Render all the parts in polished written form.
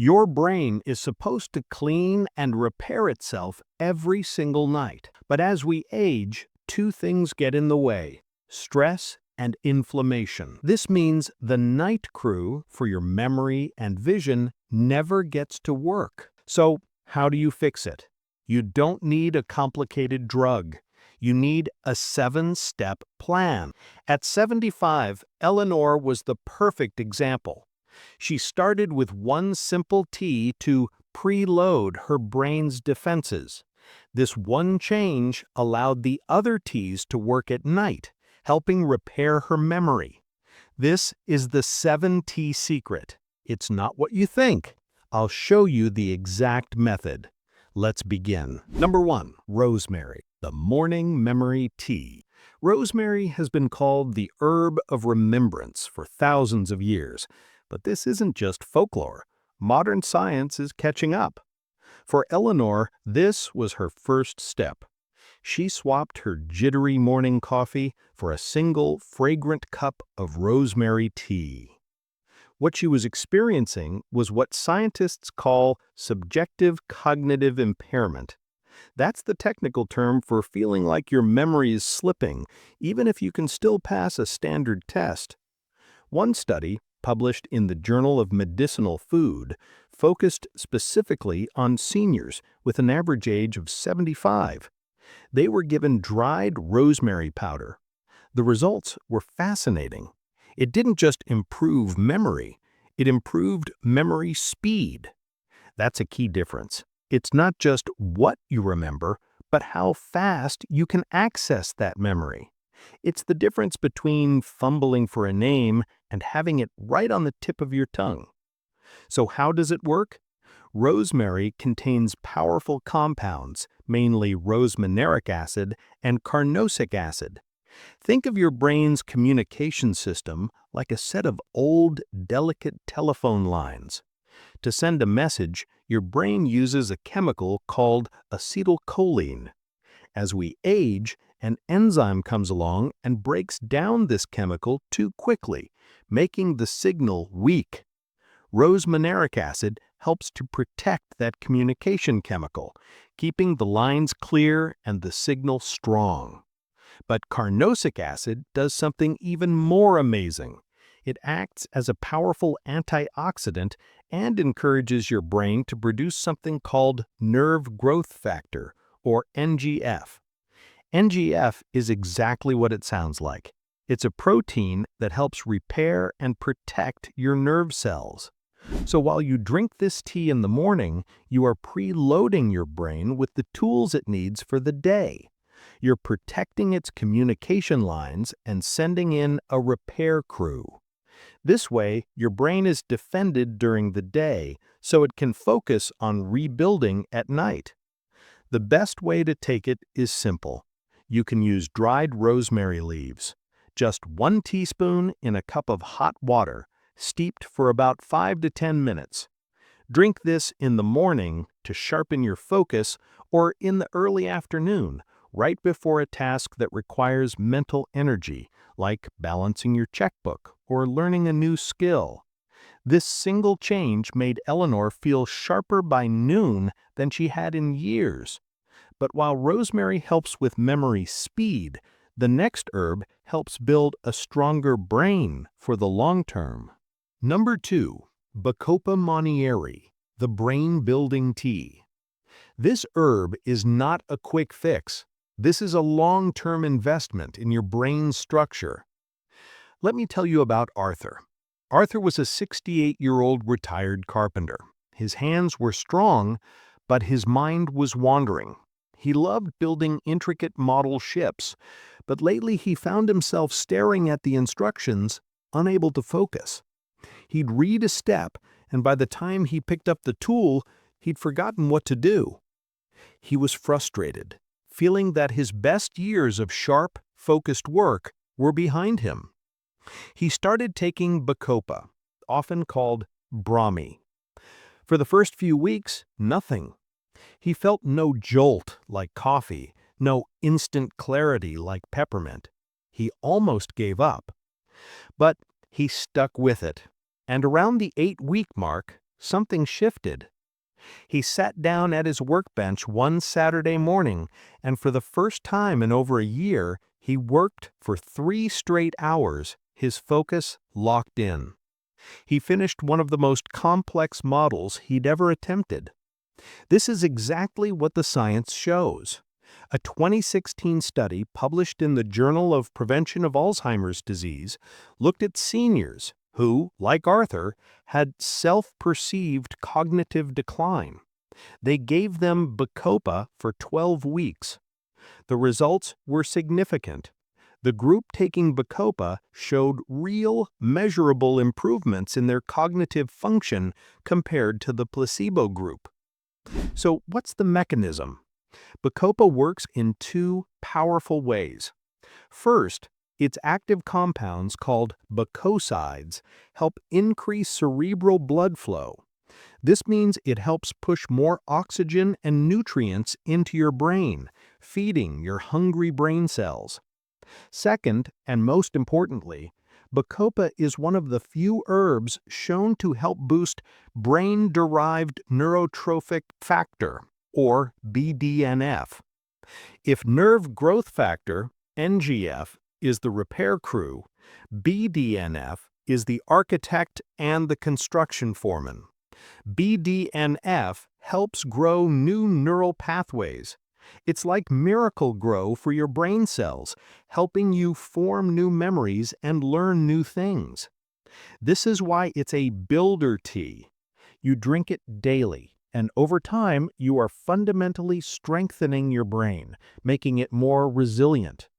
Your brain is supposed to clean and repair itself every single night. But as we age, two things get in the way: stress and inflammation. This means the night crew for your memory and vision never gets to work. So, how do you fix it? You don't need a complicated drug. You need a 7-step plan. At 75, Eleanor was the perfect example. She started with one simple tea to preload her brain's defenses. This one change allowed the other teas to work at night, helping repair her memory. This is the 7-tea secret. It's not what you think. I'll show you the exact method. Let's begin. Number 1. Rosemary, the morning memory tea. Rosemary has been called the herb of remembrance for thousands of years. But this isn't just folklore. Modern science is catching up. For Eleanor, this was her first step. She swapped her jittery morning coffee for a single fragrant cup of rosemary tea. What she was experiencing was what scientists call subjective cognitive impairment. That's the technical term for feeling like your memory is slipping, even if you can still pass a standard test. One study, published in the Journal of Medicinal Food, focused specifically on seniors with an average age of 75. They were given dried rosemary powder. The results were fascinating. It didn't just improve memory, it improved memory speed. That's a key difference. It's not just what you remember, but how fast you can access that memory. It's the difference between fumbling for a name and having it right on the tip of your tongue. So how does it work? Rosemary contains powerful compounds, mainly rosmarinic acid and carnosic acid. Think of your brain's communication system like a set of old, delicate telephone lines. To send a message, your brain uses a chemical called acetylcholine. As we age, an enzyme comes along and breaks down this chemical too quickly, making the signal weak. Rosmarinic acid helps to protect that communication chemical, keeping the lines clear and the signal strong. But carnosic acid does something even more amazing. It acts as a powerful antioxidant and encourages your brain to produce something called nerve growth factor, or NGF. NGF is exactly what it sounds like. It's a protein that helps repair and protect your nerve cells. So while you drink this tea in the morning, you are preloading your brain with the tools it needs for the day. You're protecting its communication lines and sending in a repair crew. This way, your brain is defended during the day, so it can focus on rebuilding at night. The best way to take it is simple. You can use dried rosemary leaves. Just 1 teaspoon in a cup of hot water, steeped for about 5 to 10 minutes. Drink this in the morning to sharpen your focus, or in the early afternoon, right before a task that requires mental energy, like balancing your checkbook or learning a new skill. This single change made Eleanor feel sharper by noon than she had in years. But while rosemary helps with memory speed, the next herb helps build a stronger brain for the long term. Number 2. Bacopa monnieri, the brain-building tea. This herb is not a quick fix. This is a long-term investment in your brain structure. Let me tell you about Arthur. Arthur was a 68-year-old retired carpenter. His hands were strong, but his mind was wandering. He loved building intricate model ships, but lately he found himself staring at the instructions, unable to focus. He'd read a step, and by the time he picked up the tool, he'd forgotten what to do. He was frustrated, feeling that his best years of sharp, focused work were behind him. He started taking Bacopa, often called Brahmi. For the first few weeks, nothing. He felt no jolt like coffee, no instant clarity like peppermint. He almost gave up. But he stuck with it, and around the 8-week mark, something shifted. He sat down at his workbench one Saturday morning, and for the first time in over a year, he worked for 3 straight hours, his focus locked in. He finished one of the most complex models he'd ever attempted. This is exactly what the science shows. A 2016 study published in the Journal of Prevention of Alzheimer's Disease looked at seniors who, like Arthur, had self-perceived cognitive decline. They gave them Bacopa for 12 weeks. The results were significant. The group taking Bacopa showed real, measurable improvements in their cognitive function compared to the placebo group. So what's the mechanism? Bacopa works in 2 powerful ways. First, its active compounds called bacosides help increase cerebral blood flow. This means it helps push more oxygen and nutrients into your brain, feeding your hungry brain cells. Second, and most importantly, Bacopa is one of the few herbs shown to help boost brain-derived neurotrophic factor, or BDNF. If nerve growth factor, NGF, is the repair crew, BDNF is the architect and the construction foreman. BDNF helps grow new neural pathways. It's like Miracle-Gro for your brain cells, helping you form new memories and learn new things. This is why it's a builder tea. You drink it daily, and over time, you are fundamentally strengthening your brain, making it more resilient.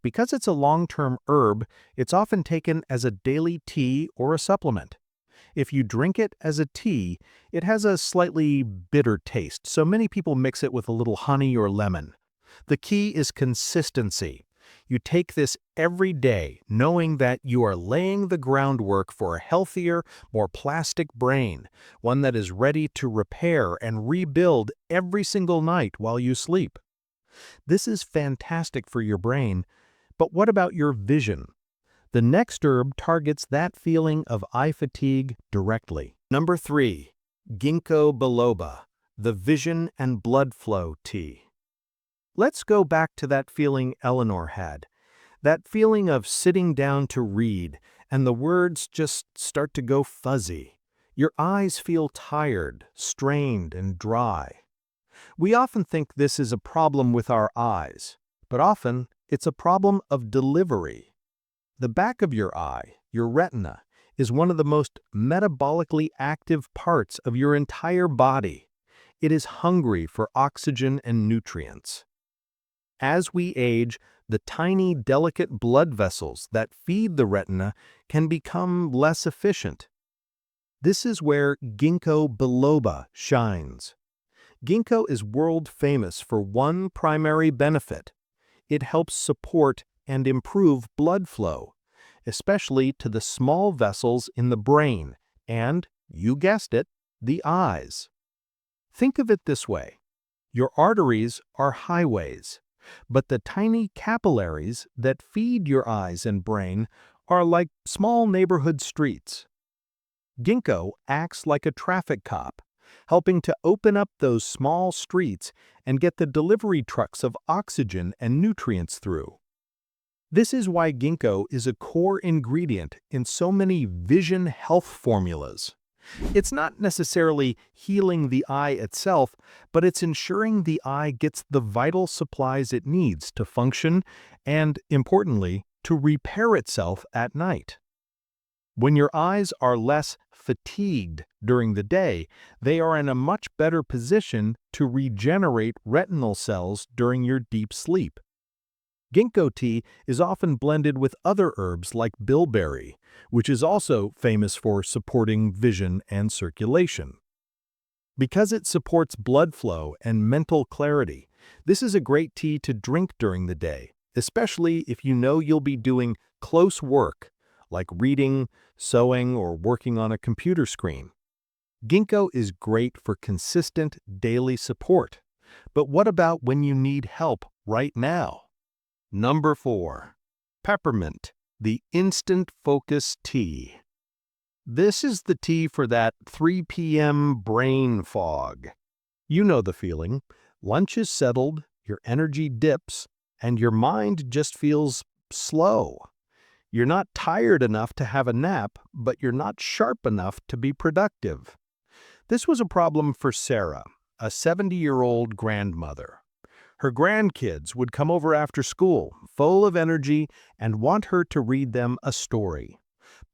Because it's a long-term herb, it's often taken as a daily tea or a supplement. If you drink it as a tea, it has a slightly bitter taste, so many people mix it with a little honey or lemon. The key is consistency. You take this every day, knowing that you are laying the groundwork for a healthier, more plastic brain, one that is ready to repair and rebuild every single night while you sleep. This is fantastic for your brain, but what about your vision? The next herb targets that feeling of eye fatigue directly. Number 3. Ginkgo biloba, the vision and blood flow tea. Let's go back to that feeling Eleanor had. That feeling of sitting down to read, and the words just start to go fuzzy. Your eyes feel tired, strained, and dry. We often think this is a problem with our eyes, but often it's a problem of delivery. The back of your eye, your retina, is one of the most metabolically active parts of your entire body. It is hungry for oxygen and nutrients. As we age, the tiny, delicate blood vessels that feed the retina can become less efficient. This is where Ginkgo biloba shines. Ginkgo is world famous for one primary benefit. It helps support and improve blood flow, especially to the small vessels in the brain and, you guessed it, the eyes. Think of it this way. Your arteries are highways, but the tiny capillaries that feed your eyes and brain are like small neighborhood streets. Ginkgo acts like a traffic cop, helping to open up those small streets and get the delivery trucks of oxygen and nutrients through. This is why Ginkgo is a core ingredient in so many vision health formulas. It's not necessarily healing the eye itself, but it's ensuring the eye gets the vital supplies it needs to function and, importantly, to repair itself at night. When your eyes are less fatigued during the day, they are in a much better position to regenerate retinal cells during your deep sleep. Ginkgo tea is often blended with other herbs like bilberry, which is also famous for supporting vision and circulation. Because it supports blood flow and mental clarity, this is a great tea to drink during the day, especially if you know you'll be doing close work, like reading, sewing, or working on a computer screen. Ginkgo is great for consistent daily support. But what about when you need help right now? Number 4. Peppermint, the instant focus tea. This is the tea for that 3 p.m. brain fog. You know the feeling. Lunch is settled, your energy dips, and your mind just feels slow. You're not tired enough to have a nap, but you're not sharp enough to be productive. This was a problem for Sarah, a 70-year-old grandmother. Her grandkids would come over after school, full of energy, and want her to read them a story.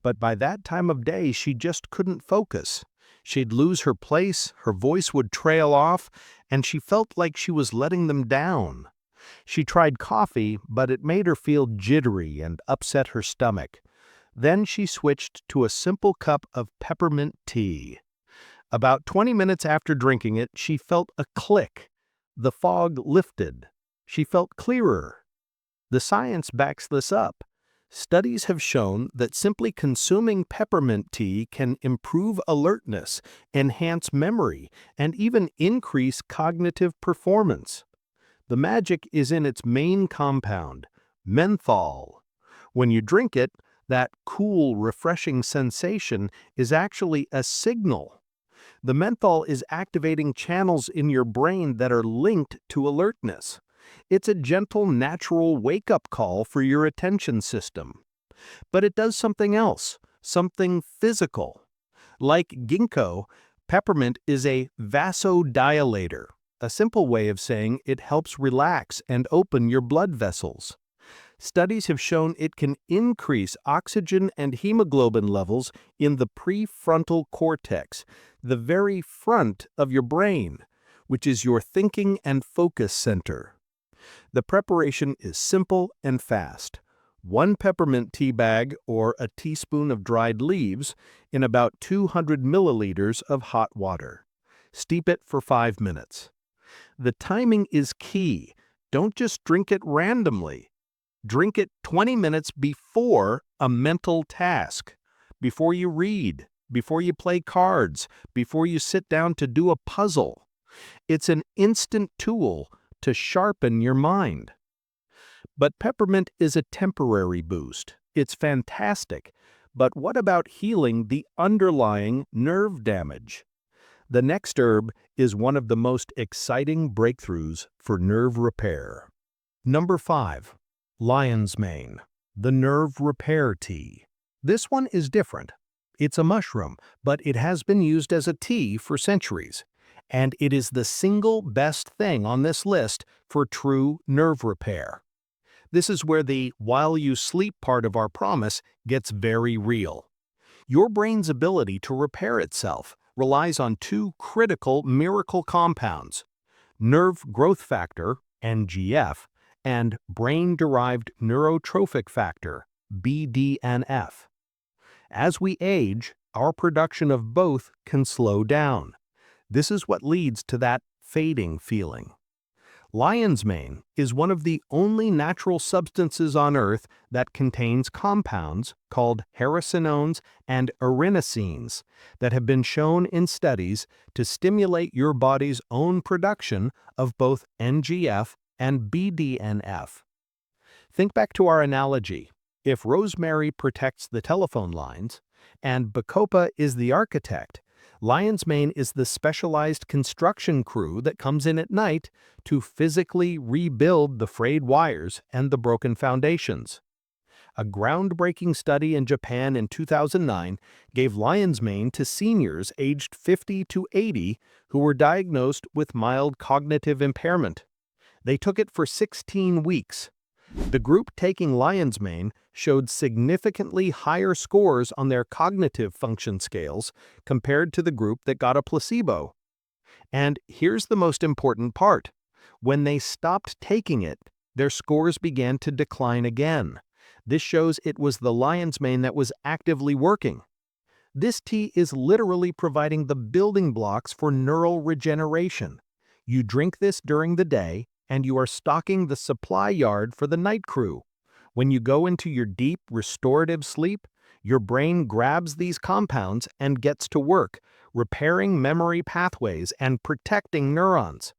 But by that time of day, she just couldn't focus. She'd lose her place, her voice would trail off, and she felt like she was letting them down. She tried coffee, but it made her feel jittery and upset her stomach. Then she switched to a simple cup of peppermint tea. About 20 minutes after drinking it, she felt a click. The fog lifted. She felt clearer. The science backs this up. Studies have shown that simply consuming peppermint tea can improve alertness, enhance memory, and even increase cognitive performance. The magic is in its main compound, menthol. When you drink it, that cool, refreshing sensation is actually a signal. The menthol is activating channels in your brain that are linked to alertness. It's a gentle, natural wake-up call for your attention system. But it does something else, something physical. Like ginkgo, peppermint is a vasodilator, a simple way of saying it helps relax and open your blood vessels. Studies have shown it can increase oxygen and hemoglobin levels in the prefrontal cortex, the very front of your brain, which is your thinking and focus center. The preparation is simple and fast. 1 peppermint tea bag or a teaspoon of dried leaves in about 200 milliliters of hot water. Steep it for 5 minutes. The timing is key. Don't just drink it randomly. Drink it 20 minutes before a mental task, before you read, before you play cards, before you sit down to do a puzzle. It's an instant tool to sharpen your mind. But peppermint is a temporary boost. It's fantastic. But what about healing the underlying nerve damage? The next herb is one of the most exciting breakthroughs for nerve repair. Number 5. Lion's mane, the nerve repair tea. This one is different. It's a mushroom, but it has been used as a tea for centuries. And it is the single best thing on this list for true nerve repair. This is where the while you sleep part of our promise gets very real. Your brain's ability to repair itself relies on 2 critical miracle compounds: nerve growth factor, NGF, and brain-derived neurotrophic factor, BDNF. As we age, our production of both can slow down. This is what leads to that fading feeling. Lion's mane is one of the only natural substances on Earth that contains compounds called hericenones and erinacines that have been shown in studies to stimulate your body's own production of both NGF and BDNF. Think back to our analogy. If Rosemary protects the telephone lines and Bacopa is the architect, Lion's mane is the specialized construction crew that comes in at night to physically rebuild the frayed wires and the broken foundations. A groundbreaking study in Japan in 2009 gave lion's mane to seniors aged 50 to 80 who were diagnosed with mild cognitive impairment. They took it for 16 weeks. The group taking lion's mane showed significantly higher scores on their cognitive function scales compared to the group that got a placebo. And here's the most important part. When they stopped taking it, their scores began to decline again. This shows it was the lion's mane that was actively working. This tea is literally providing the building blocks for neural regeneration. You drink this during the day, and you are stocking the supply yard for the night crew. When you go into your deep, restorative sleep, your brain grabs these compounds and gets to work, repairing memory pathways and protecting neurons.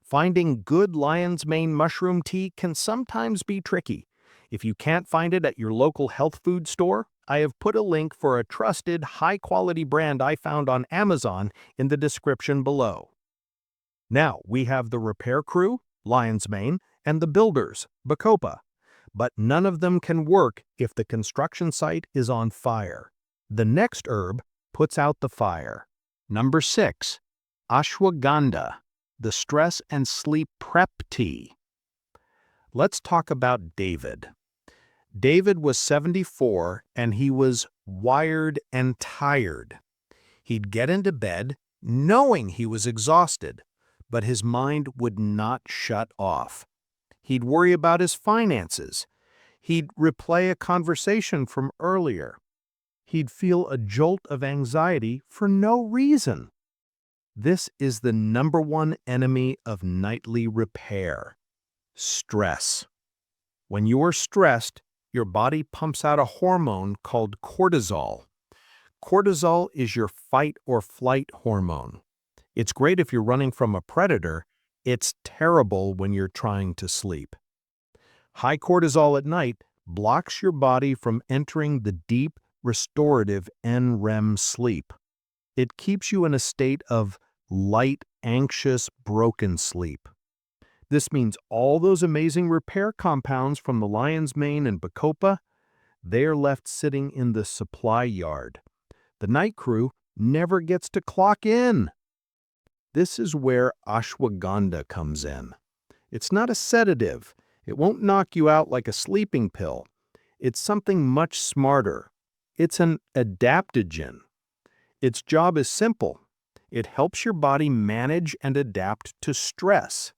Finding good lion's mane mushroom tea can sometimes be tricky. If you can't find it at your local health food store, I have put a link for a trusted, high-quality brand I found on Amazon in the description below. Now, we have the repair crew, lion's mane, and the builders, Bacopa. But none of them can work if the construction site is on fire. The next herb puts out the fire. Number 6. Ashwagandha, the stress and sleep prep tea. Let's talk about David. David was 74 and he was wired and tired. He'd get into bed knowing he was exhausted, but his mind would not shut off. He'd worry about his finances. He'd replay a conversation from earlier. He'd feel a jolt of anxiety for no reason. This is the number one enemy of nightly repair: stress. When you are stressed, your body pumps out a hormone called cortisol. Cortisol is your fight or flight hormone. It's great if you're running from a predator. It's terrible when you're trying to sleep. High cortisol at night blocks your body from entering the deep, restorative NREM sleep. It keeps you in a state of light, anxious, broken sleep. This means all those amazing repair compounds from the lion's mane and Bacopa, they are left sitting in the supply yard. The night crew never gets to clock in. This is where ashwagandha comes in. It's not a sedative. It won't knock you out like a sleeping pill. It's something much smarter. It's an adaptogen. Its job is simple. It helps your body manage and adapt to stress.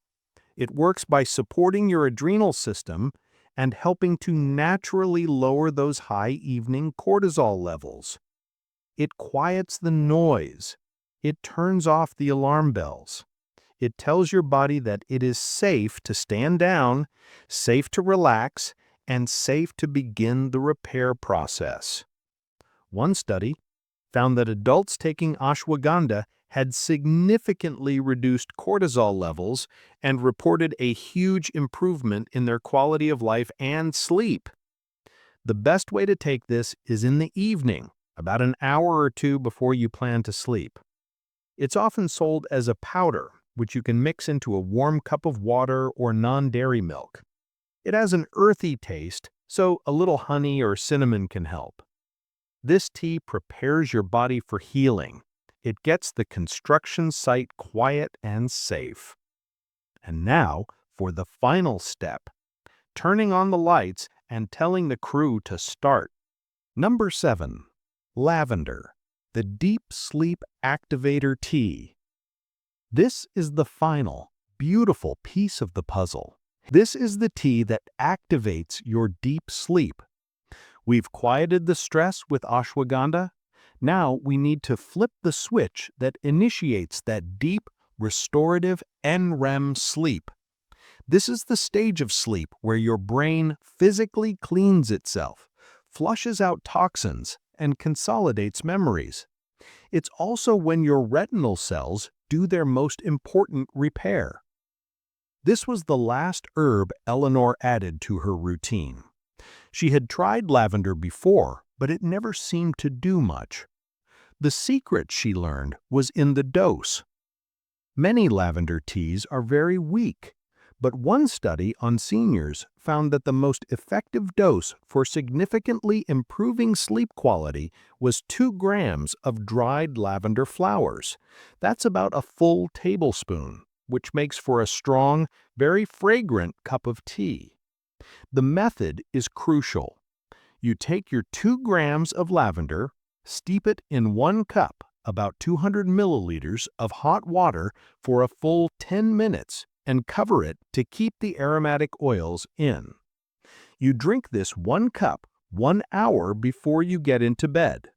It works by supporting your adrenal system and helping to naturally lower those high evening cortisol levels. It quiets the noise. It turns off the alarm bells. It tells your body that it is safe to stand down, safe to relax, and safe to begin the repair process. One study found that adults taking ashwagandha had significantly reduced cortisol levels and reported a huge improvement in their quality of life and sleep. The best way to take this is in the evening, about an hour or two before you plan to sleep. It's often sold as a powder, which you can mix into a warm cup of water or non-dairy milk. It has an earthy taste, so a little honey or cinnamon can help. This tea prepares your body for healing. It gets the construction site quiet and safe. And now for the final step: turning on the lights and telling the crew to start. Number 7. Lavender, the Deep Sleep Activator Tea. This is the final, beautiful piece of the puzzle. This is the tea that activates your deep sleep. We've quieted the stress with ashwagandha. Now we need to flip the switch that initiates that deep, restorative NREM sleep. This is the stage of sleep where your brain physically cleans itself, flushes out toxins, and consolidates memories. It's also when your retinal cells do their most important repair. This was the last herb Eleanor added to her routine. She had tried lavender before, but it never seemed to do much. The secret, she learned, was in the dose. Many lavender teas are very weak, but one study on seniors found that the most effective dose for significantly improving sleep quality was 2 grams of dried lavender flowers. That's about a full tablespoon, which makes for a strong, very fragrant cup of tea. The method is crucial. You take your 2 grams of lavender, steep it in 1 cup, about 200 milliliters of hot water for a full 10 minutes, and cover it to keep the aromatic oils in. You drink this 1 cup 1 hour before you get into bed.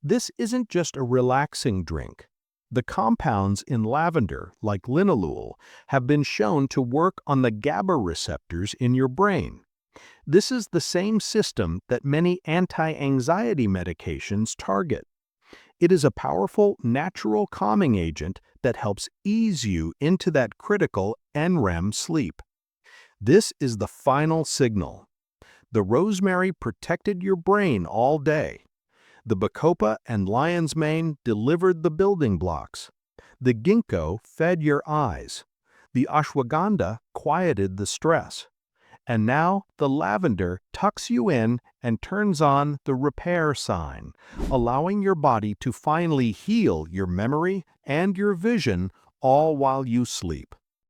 This isn't just a relaxing drink. The compounds in lavender, like linalool, have been shown to work on the GABA receptors in your brain. This is the same system that many anti-anxiety medications target. It is a powerful, natural calming agent that helps ease you into that critical NREM sleep. This is the final signal. The rosemary protected your brain all day. The Bacopa and lion's mane delivered the building blocks. The ginkgo fed your eyes. The ashwagandha quieted the stress. And now the lavender tucks you in and turns on the repair sign, allowing your body to finally heal your memory and your vision all while you sleep.